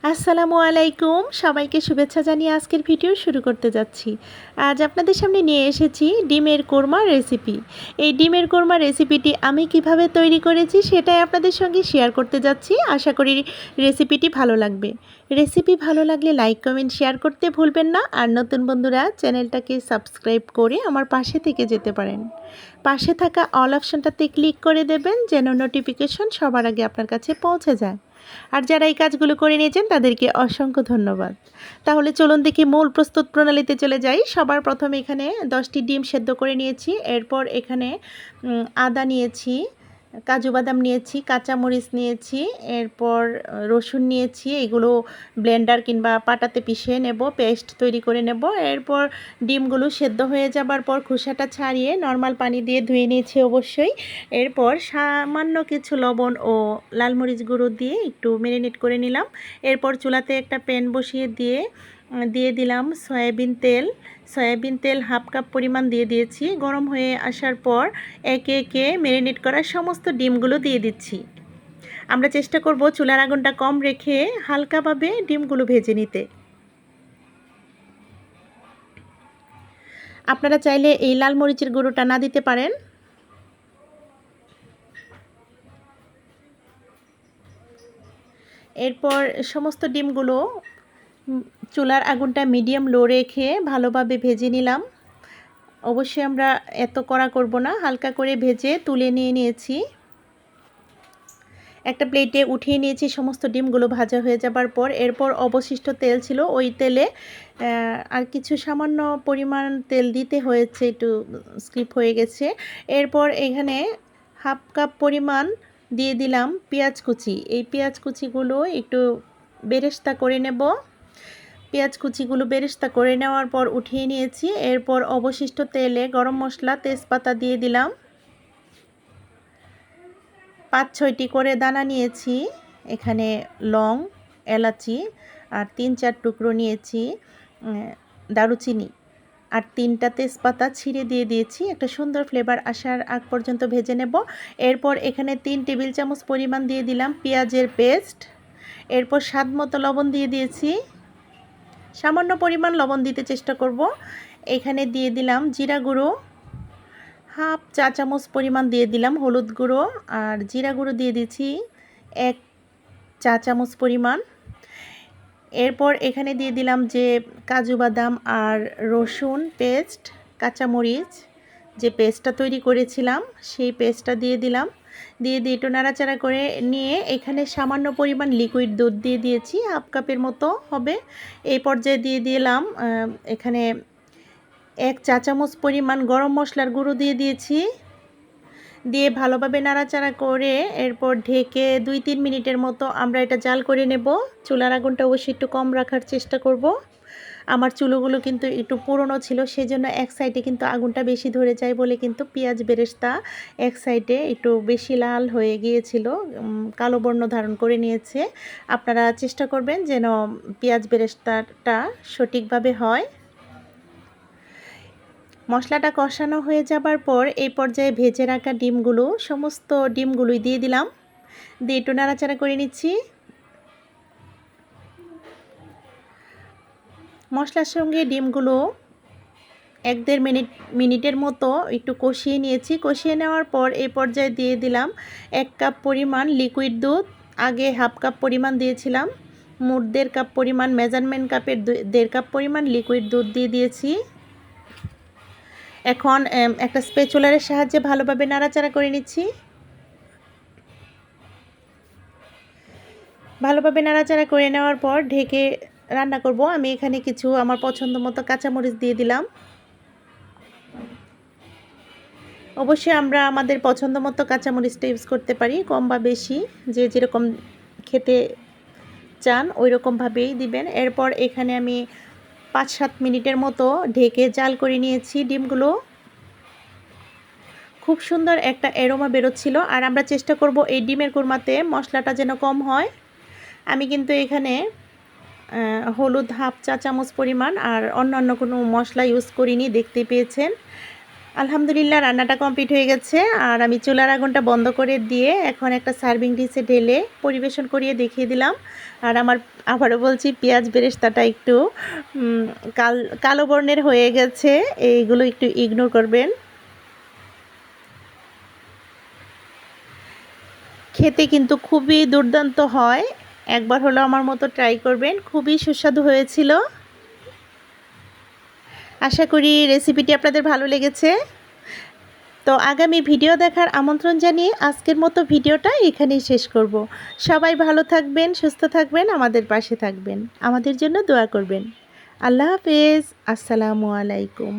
আসসালামু আলাইকুম, সবাইকে শুভেচ্ছা জানিয়ে আজকের ভিডিও শুরু করতে যাচ্ছি। আজ আপনাদের সামনে নিয়ে এসেছি ডিমের কোরমা রেসিপি। এই ডিমের কোরমা রেসিপিটি আমি কিভাবে তৈরি করেছি সেটাই আপনাদের সঙ্গে শেয়ার করতে যাচ্ছি। আশা করি রেসিপিটি ভালো লাগবে। রেসিপি ভালো লাগলে লাইক কমেন্ট শেয়ার করতে ভুলবেন না। আর নতুন বন্ধুরা চ্যানেলটাকে সাবস্ক্রাইব করে আমার পাশে থেকে যেতে পারেন। পাশে থাকা অল অপশনটাতে ক্লিক করে দেবেন যেন নোটিফিকেশন সবার আগে আপনার কাছে পৌঁছে যায়। আর যারা এই কাজগুলো করে নিয়েছেন তাদেরকে অসংখ্য ধন্যবাদ। তাহলে চলুন দেখি মূল প্রস্তুত প্রণালীতে চলে যাই। সবার প্রথমে এখানে 10টি ডিম সেদ্ধ করে নিয়েছি। এরপর এখানে আদা নিয়েছি, কাজু বাদাম নিয়েছি, কাঁচামরিচ নিয়েছি, এরপর রসুন নিয়েছি। এগুলো ব্লেন্ডার কিংবা পাটাতে পিষে নেব, পেস্ট তৈরি করে নেব। এরপর ডিমগুলো সেদ্ধ হয়ে যাবার পর খোসাটা ছাড়িয়ে নর্মাল পানি দিয়ে ধুয়ে নিয়েছি অবশ্যই। এরপর সামান্য কিছু লবণ ও লাল মরিচ গুঁড়ো দিয়ে একটু ম্যারিনেট করে নিলাম। এরপর চুলাতে একটা প্যান বসিয়ে দিয়ে দিলাম সয়াবিন তেল হাফ কাপ পরিমাণ দিয়ে দিয়েছি। গরম হয়ে আসার পর একে একে ম্যারিনেট করা সমস্ত ডিমগুলো দিয়ে দিচ্ছি। আমরা চেষ্টা করব চুলার আগুনটা কম রেখে হালকাভাবে ডিমগুলো ভেজে নিতে। আপনারা চাইলে এই লাল মরিচের গুঁড়োটা না দিতে পারেন। এরপর সমস্ত ডিমগুলো চুলার আগুনটা মিডিয়াম লো রেখে ভালোভাবে ভেজে নিলাম। অবশ্যই আমরা এত কড়া করব না, হালকা করে ভেজে তুলে নিয়েছি। একটা প্লেটে উঠিয়ে নিয়েছি সমস্ত ডিমগুলো ভাজা হয়ে যাবার পর। এরপর অবশিষ্ট তেল ছিল, ওই তেলে আর কিছু সামান্য পরিমাণ তেল দিতে হয়েছে, একটু স্কিপ হয়ে গেছে। এরপর এখানে হাফ কাপ পরিমাণ দিয়ে দিলাম পেঁয়াজ কুচি। এই পেঁয়াজ কুচিগুলো একটু বেরেস্তা করে নেব। পেঁয়াজ কুচিগুলো বেরেস্তা করে নেওয়ার পর উঠিয়ে নিয়েছি। এরপর অবশিষ্ট তেলে গরম মশলা, তেজপাতা দিয়ে দিলাম। 5-6টি করে দানা নিয়েছি, এখানে লং, এলাচি, আর 3-4 টুকরো নিয়েছি দারুচিনি, আর 3টা তেজপাতা ছিঁড়ে দিয়ে দিয়েছি। একটা সুন্দর ফ্লেভার আসার আগ পর্যন্ত ভেজে নেব। এরপর এখানে 3 টেবিল চামচ পরিমাণ দিয়ে দিলাম পেঁয়াজের পেস্ট। এরপর স্বাদ মতো লবণ দিয়ে দিয়েছি, সামান্য পরিমাণ লবণ দিতে চেষ্টা করব। এখানে দিয়ে দিলাম জিরা গুঁড়ো, হাফ চা চামচ পরিমাণ দিয়ে দিলাম হলুদ গুঁড়ো, আর জিরা গুঁড়ো দিয়ে দিচ্ছি 1 চা চামচ পরিমাণ। এরপর এখানে দিয়ে দিলাম যে কাজু বাদাম আর রসুন পেস্ট, কাঁচামরিচ যে পেস্টটা তৈরি করেছিলাম সেই পেস্টটা দিয়ে দিলাম। দিয়ে একটু নাড়াচাড়া করে নিয়ে এখানে সামান্য পরিমাণ লিকুইড দুধ দিয়ে দিয়েছি, হাফ কাপের মতো হবে। এই পর্যায়ে দিয়ে দিলাম এখানে 1 চা চামচ পরিমাণ গরম মশলার গুঁড়ো দিয়ে দিয়েছি। দিয়ে ভালোভাবে নাড়াচাড়া করে এরপর ঢেকে 2-3 মিনিটের মতো আমরা এটা জাল করে নেব। চুলার আগুনটা অবশ্যই একটু কম রাখার চেষ্টা করব। আমার চুলোগুলো কিন্তু একটু পুরনো ছিল, সেজন্য এক সাইডে কিন্তু আগুনটা বেশি ধরে যায় বলে কিন্তু পেঁয়াজ বেরেস্তা এক সাইডে একটু বেশি লাল হয়ে গিয়েছিল, কালো বর্ণ ধারণ করে নিয়েছে। আপনারা চেষ্টা করবেন যেন পেঁয়াজ বেরেস্তাটা সঠিকভাবে হয়। মশলাটা কষানো হয়ে যাবার পর এই পর্যায়ে ভেজে রাখা সমস্ত ডিমগুলোই দিয়ে দিলাম। দিয়ে একটু নাড়াচাড়া করে নিচ্ছি। মশলার সঙ্গে ডিমগুলো 1-1.5 মিনিটের মতো একটু কষিয়ে নিয়েছি। কষিয়ে নেওয়ার পর এই পর্যায়ে দিয়ে দিলাম 1 কাপ পরিমাণ লিকুইড দুধ। আগে হাফ কাপ পরিমাণ দিয়েছিলাম, মোট 1.5 কাপ পরিমাণ, মেজারমেন্ট কাপের 1.5 কাপ পরিমাণ লিকুইড দুধ দিয়ে দিয়েছি। এখন একটা স্প্যাচুলারের সাহায্যে ভালোভাবে নাড়াচাড়া করে নিচ্ছি। ভালোভাবে নাড়াচাড়া করে নেওয়ার পর ঢেকে রান্না করব। আমি এখানে কিছু আমার পছন্দ মতো কাঁচামরিচ দিয়ে দিলাম। অবশ্যই আমরা আমাদের পছন্দ মতো কাঁচামরিচটা ইউজ করতে পারি, কম বা বেশি, যে যেরকম খেতে চান ওই রকমভাবেই দিবেন। এরপর এখানে আমি 5-7 মিনিটের মতো ঢেকে জাল করে নিয়েছি ডিমগুলো। খুব সুন্দর একটা অ্যারোমা বেরোচ্ছিল। আর আমরা চেষ্টা করব এই ডিমের কোরমাতে মশলাটা যেন কম হয়। আমি কিন্তু এখানে হলুদ হাফ চা চামচ পরিমাণ আর অন্যান্য কোনো মশলা ইউজ করিনি, দেখতে পেয়েছেন। আলহামদুলিল্লাহ রান্নাটা কমপ্লিট হয়ে গেছে। আর আমি চুলার আগুনটা বন্ধ করে দিয়ে এখন একটা সার্ভিং ডিশে ঢেলে পরিবেশন করিয়ে দেখিয়ে দিলাম। আর আমার আবারও বলছি পেঁয়াজ বেরেস্তাটা একটু কালো বর্ণের হয়ে গেছে, এইগুলো একটু ইগনোর করবেন। খেতে কিন্তু খুবই দুর্দান্ত হয়, একবার হলো আমার মতো ট্রাই করবেন, খুবই সুস্বাদু হয়েছিল। আশা করি রেসিপিটি আপনাদের ভালো লেগেছে। তো আগামী ভিডিও দেখার আমন্ত্রণ জানিয়ে আজকের মতো ভিডিওটা এখানেই শেষ করব। সবাই ভালো থাকবেন, সুস্থ থাকবেন, আমাদের পাশে থাকবেন, আমাদের জন্য দোয়া করবেন। আল্লাহ হাফেজ। আসসালামু আলাইকুম।